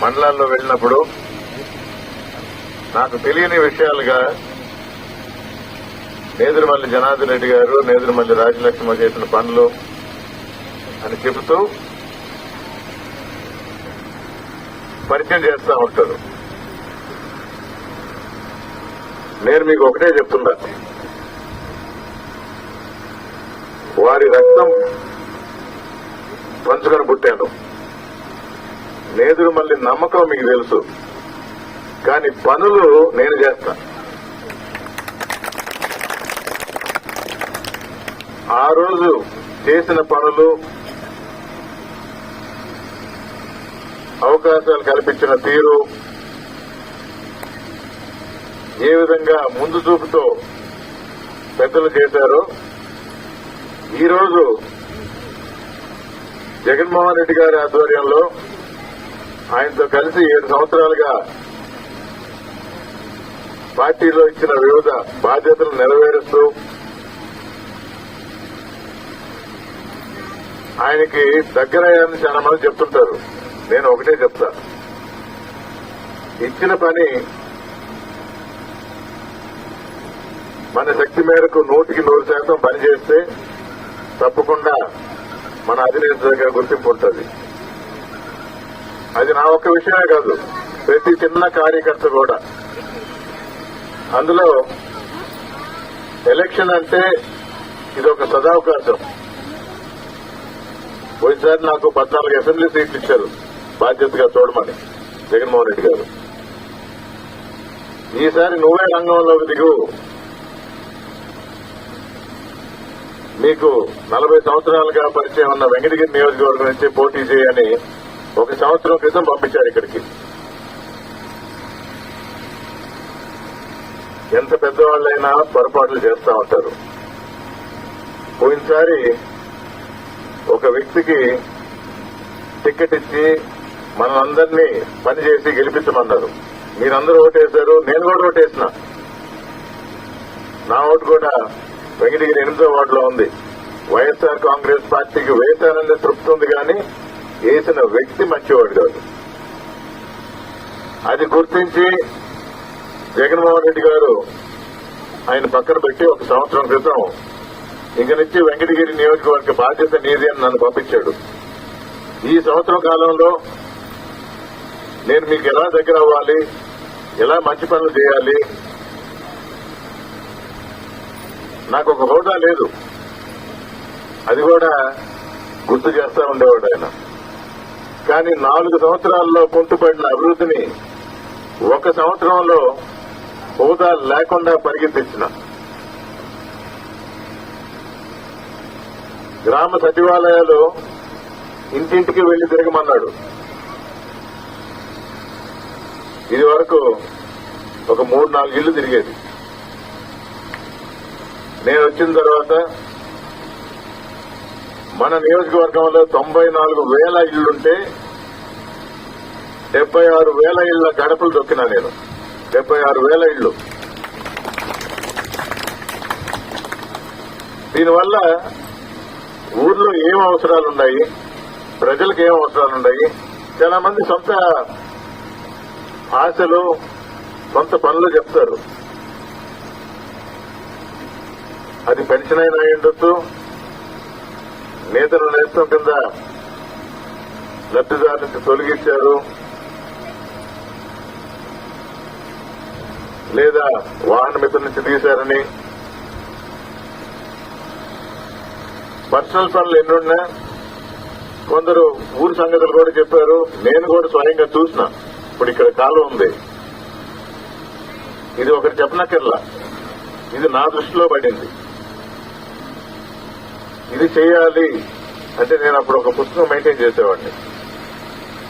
మండలాల్లో వెళ్ళినప్పుడు నాకు తెలియని విషయాలుగా నేదురుమల్లి జనార్దన్ రెడ్డి గారు, నేదురుమల్లి రాజలక్ష్మ చేసిన పనులు అని చెబుతూ పరిచయం చేస్తూ ఉంటారు. నేను మీకు ఒకటే చెప్తున్నా, వారి రక్తం పంచుకొని పుట్టాను. నేదురుమల్లి నమ్మకం మీకు తెలుసు, కానీ పనులు నేను చేస్తా. ఆ రోజు చేసిన పనులు, అవకాశాలు కల్పించిన తీరు, ఏ విధంగా ముందు చూపుతో పెద్దలు చేశారో ఈరోజు జగన్మోహన్ రెడ్డి గారి ఆధ్వర్యంలో ఆయనతో కలిసి 7 సంవత్సరాలుగా పార్టీలో ఇచ్చిన వివిధ బాధ్యతలు నెరవేరుస్తూ ఆయనకి దగ్గరయ్యారని చాలా మంది చెప్తుంటారు. నేను ఒకటే చెప్తా, ఇచ్చిన పని మన శక్తి మేరకు 100% పనిచేస్తే తప్పకుండా మన అధినేత దగ్గర గుర్తింపు ఉంటుంది. అది నా ఒక్క విషయమే కాదు, ప్రతి చిన్న కార్యకర్త కూడా. అందులో ఎలక్షన్ అంటే ఇది ఒక సదావకాశం. పోయినసారి నాకు 14 అసెంబ్లీ సీట్లు ఇచ్చారు బాధ్యతగా చూడమని జగన్మోహన్ రెడ్డి గారు. ఈసారి నువ్వే రంగంలోకి దిగు, మీకు 40 సంవత్సరాలుగా పరిచయం ఉన్న వెంకటగిరి నియోజకవర్గం నుంచి పోటీ చేయని 1 సంవత్సరం క్రితం పంపించారు ఇక్కడికి. ఎంత పెద్దవాళ్ళైనా పొరపాట్లు చేస్తూ ఉంటారు. పోయినసారి ఒక వ్యక్తికి టికెట్ ఇచ్చి మనందరినీ పనిచేసి గెలిపించమన్నారు. మీరందరూ ఓటేశారు, నేను కూడా ఓటేసిన. నా ఓటు కూడా వెంకటగిరి 8వ వార్డులో ఉంది. వైఎస్ఆర్ కాంగ్రెస్ పార్టీకి వేశానని తృప్తి ఉంది, కానీ వేసిన వ్యక్తి మంచివాడు కాదు. అది గుర్తించి జగన్మోహన్ రెడ్డి గారు ఆయన పక్కన పెట్టి 1 సంవత్సరం క్రితం ఇంక నుంచి వెంకటగిరి నియోజకవర్గ బాధ్యత నీది అని నన్ను పంపించాడు. ఈ సంవత్సరం కాలంలో నేను మీకు ఎలా దగ్గర అవ్వాలి, ఎలా మంచి పనులు చేయాలి, నాకు ఒక హోదా లేదు, అది కూడా గుర్తు చేస్తా ఉండేవాడు ఆయన. కానీ 4 సంవత్సరాల్లో కుంటుపడిన అభివృద్ధిని 1 సంవత్సరంలో హోదా లేకుండా పరిగెత్తించిన. గ్రామ సచివాలయాలు ఇంటింటికి వెళ్లి తిరగమన్నాడు. ఇది వరకు ఒక 3-4 ఇళ్లు తిరిగేది. నేను వచ్చిన తర్వాత మన నియోజకవర్గంలో 94,000 ఇళ్లుంటే 76,000 ఇళ్ల గడపలు దొక్కినా నేను. 76,000 ఇళ్లు. దీనివల్ల ఊర్లో ఏం అవసరాలున్నాయి, ప్రజలకు ఏం అవసరాలున్నాయి, చాలా మంది సొంత ఆశలు, సొంత పనులు చెప్తారు. అది పెన్షన్ అయినా ఉండొచ్చు, నేతలు నేస్తం కింద లబ్ధిదారు నుంచి తొలగించారు, లేదా వాహన మిత్ర నుంచి తీశారని పర్సనల్ పనులు ఎన్నున్నా కొందరు ఊరి సంగతులు కూడా చెప్పారు. నేను కూడా స్వయంగా చూసిన. ఇప్పుడు ఇక్కడ కాలువ ఉంది, ఇది ఒకటి చెప్పనక్కర్లా, ఇది నా దృష్టిలో పడింది. ఇది చేయాలి అంటే నేను అప్పుడు ఒక పుస్తకం మెయింటైన్ చేసేవాడిని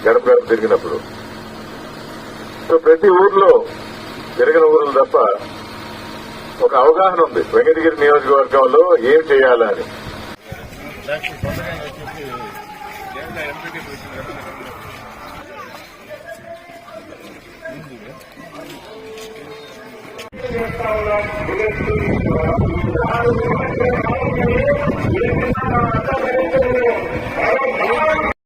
గడప గడప తిరిగినప్పుడు. సో ప్రతి ఊర్లో తిరిగిన ఊర్లు తప్ప ఒక అవగాహన ఉంది వెంకటగిరి నియోజకవర్గంలో ఏం చేయాలని.